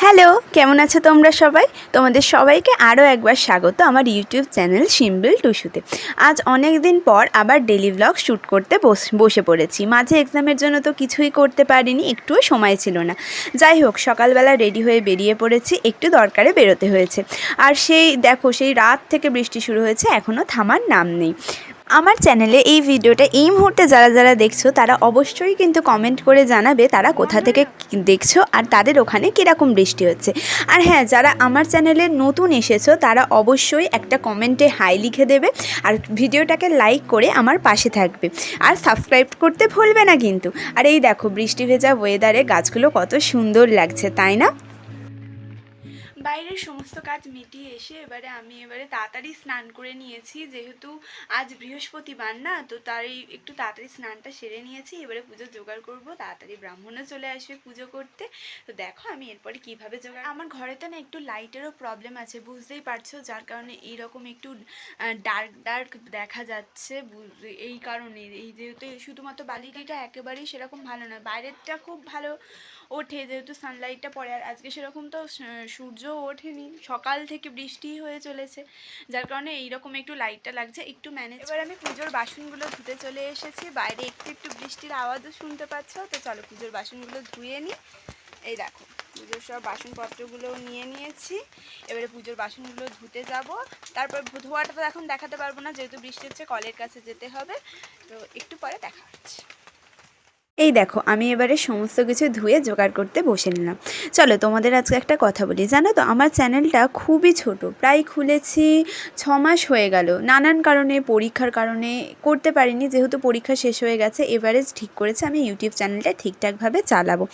Hello, কেমন আছো তোমরা সবাই? তোমাদের সবাইকে আরও একবার স্বাগত আমার ইউটিউব চ্যানেল সিম্পল টুসুতে। আজ অনেক দিন পর আবার ডেলি ব্লগ শ্যুট করতে বসে পড়েছি। মাঝে এক্সামের জন্য তো কিছুই করতে পারিনি, একটুও সময় ছিল না। যাই হোক, সকালবেলা রেডি হয়ে বেরিয়ে পড়েছি, একটু দরকারে বেরোতে হয়েছে। আর সেই রাত থেকে বৃষ্টি শুরু হয়েছে, এখনও থামার নাম নেই। আমার চ্যানেলে এই ভিডিওটা এই মুহূর্তে যারা দেখছো তারা অবশ্যই কিন্তু কমেন্ট করে জানাবে তারা কোথা থেকে দেখছো আর তাদের ওখানে কীরকম বৃষ্টি হচ্ছে। আর হ্যাঁ, যারা আমার চ্যানেলে নতুন এসেছো তারা অবশ্যই একটা কমেন্টে হাই লিখে দেবে আর ভিডিওটাকে লাইক করে আমার পাশে থাকবে আর সাবস্ক্রাইব করতে ভুলবে না কিন্তু। আর এই দেখো, বৃষ্টি ভেজা ওয়েদারে গাছগুলো কত সুন্দর লাগছে, তাই না? বাইরের সমস্ত কাজ মিটিয়ে এসে আমি তাড়াতাড়ি স্নান করে নিয়েছি, যেহেতু আজ বৃহস্পতিবার না, তো তাই একটু তাড়াতাড়ি স্নানটা সেরে নিয়েছি। এবারে পুজোর জোগাড় করব, তাড়াতাড়ি ব্রাহ্মণও চলে আসবে পুজো করতে। তো দেখো আমি এরপরে কিভাবে জোগাড়। আমার ঘরে তো না একটু লাইটেরও প্রবলেম আছে, বুঝতেই পারছো, যার কারণে এইরকম একটু ডার্ক দেখা যাচ্ছে। এই কারণে এই যেহেতু শুধুমাত্র বালিটা একেবারেই সেরকম ভালো নয়, বাইরেরটা খুব ভালো ওঠে যেহেতু সানলাইটটা পড়ে। আর আজকে সেরকম তো সূর্য ওঠেনি, সকাল থেকে বৃষ্টি হয়ে চলেছে, যার কারণে এইরকম একটু লাইটটা লাগছে, একটু ম্যানেজ। এবার আমি পুজোর বাসনগুলো ধুতে চলে এসেছি। বাইরে একটু বৃষ্টির আওয়াজও শুনতে পাচ্ছ, তো চলো পুজোর বাসনগুলো ধুয়ে নিই। এই দেখো, পুজোর সব বাসনপত্রগুলো নিয়ে নিয়েছি। এবারে পুজোর বাসনগুলো ধুতে যাব। তারপর ধোয়াটা তো এখন দেখাতে পারবো না, যেহেতু বৃষ্টি হচ্ছে, কলের কাছে যেতে হবে, তো একটু পরে দেখা হচ্ছে। এই দেখো, আমি এবারে সমস্ত কিছু ধুয়ে জোগাড় করতে বসে নিলাম। চলো তোমাদের আজকে একটা কথা বলি। জানো তো, আমার চ্যানেলটা খুবই ছোট, প্রায় খুলেছি 6 মাস হয়ে গেল। নানান কারণে, পরীক্ষার কারণে করতে পারিনি, যেহেতু পরীক্ষা শেষ হয়ে গেছে। এবারে ঠিক করেছে আমি ইউটিউব চ্যানেলটা ঠিকঠাকভাবে চালাবো।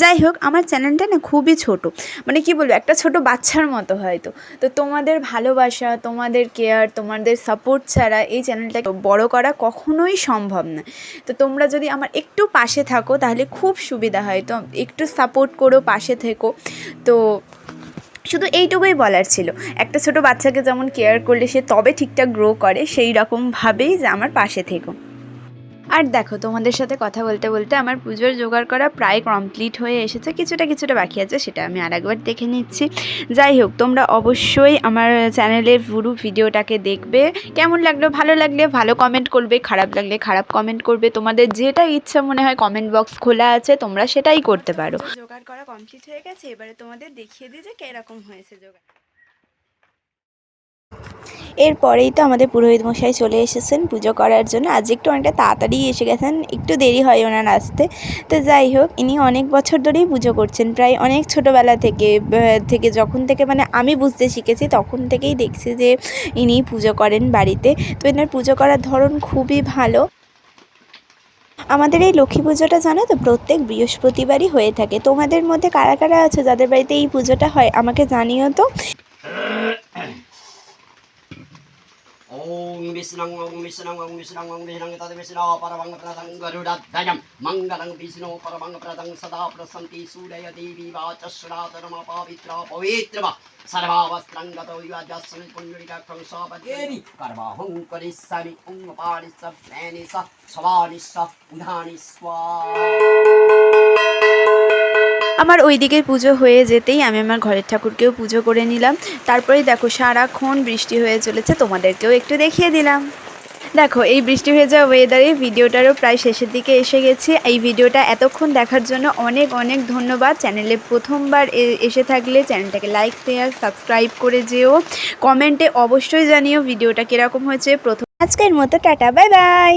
যাই হোক, আমার চ্যানেলটা না খুবই ছোট, মানে কি বলবো, একটা ছোট বাচ্চার মতো হয়তো। তো তোমাদের ভালোবাসা, তোমাদের কেয়ার, তোমাদের সাপোর্ট ছাড়া এই চ্যানেলটাকে বড় করা কখনোই সম্ভব না। তো তোমরা যদি আমার একটু পাশে থাকো তাহলে খুব সুবিধা হয়, তো একটু সাপোর্ট করো, পাশে থেকো। তো শুধু এইটুকুই বলার ছিল। একটা ছোট বাচ্চাকে যেমন কেয়ার করলে সে তবে ঠিকঠাক গ্রো করে, সেই রকমভাবেই যে আমার পাশে থেকো। আর দেখো, তোমাদের সাথে কথা বলতে বলতে আমার পুজোর জোগাড় করা প্রায় কমপ্লিট হয়ে এসেছে, কিছুটা বাকি আছে, সেটা আমি আরেকবার দেখে নিচ্ছি। যাই হোক, তোমরা অবশ্যই আমার চ্যানেলের পুরো ভিডিওটাকে দেখবে। কেমন লাগলো, ভালো লাগলে ভালো কমেন্ট করবে, খারাপ লাগলে খারাপ কমেন্ট করবে। তোমাদের যেটা ইচ্ছা মনে হয়, কমেন্ট বক্স খোলা আছে, তোমরা সেটাই করতে পারো। জোগাড় করা কমপ্লিট হয়ে গেছে, এবারে তোমাদের দেখিয়ে দিই যে কীরকম হয়েছে জোগাড়। এরপরেই তো আমাদের পুরোহিত মশাই চলে এসেছেন পুজো করার জন্য। আজ একটু অনেকটা তাড়াতাড়ি এসে গেছেন, একটু দেরি হয় ওনার আসতে। তো যাই হোক, ইনি অনেক বছর ধরেই পুজো করছেন, প্রায় অনেক ছোটোবেলা থেকে যখন থেকে মানে আমি বুঝতে শিখেছি তখন থেকেই দেখছি যে ইনি পুজো করেন বাড়িতে। তো এনার পুজো করার ধরন খুবই ভালো। আমাদের এই লক্ষ্মী পুজোটা জানো তো, প্রত্যেক বৃহস্পতিবারই হয়ে থাকে। তোমাদের মধ্যে কারা কারা আছে যাদের বাড়িতে এই পুজোটা হয় আমাকে জানিও তো। Om Visnang Tad Visna Paravanga Pradang Garudatayam Mangalang Visno Paravanga Pradang Sada Prasanti Sudaya Devi Vachasradharma Pavitra Pavitra Sarvavastrangata Vajasami Pundrika Kransaba Devi Karvahum Karisami Paris Venisa Savanisa Udhaniswa। আমার ওই দিকের পুজো হয়ে যেতেই আমি আমার ঘরের ঠাকুরকেও পুজো করে নিলাম। তারপরেই দেখো, সারাক্ষণ বৃষ্টি হয়ে চলেছে, তোমাদেরকেও একটু দেখিয়ে দিলাম। দেখো, এই বৃষ্টি হয়ে যাওয়া ওয়েদারে ভিডিওটারও প্রায় শেষের দিকে এসে গেছি। এই ভিডিওটা এতক্ষণ দেখার জন্য অনেক ধন্যবাদ। চ্যানেলে প্রথমবার এসে থাকলে চ্যানেলটাকে লাইক, শেয়ার, সাবস্ক্রাইব করে যেও। কমেন্টে অবশ্যই জানিও ভিডিওটা কীরকম হয়েছে। আজকের মতো টাটা, বাই বাই।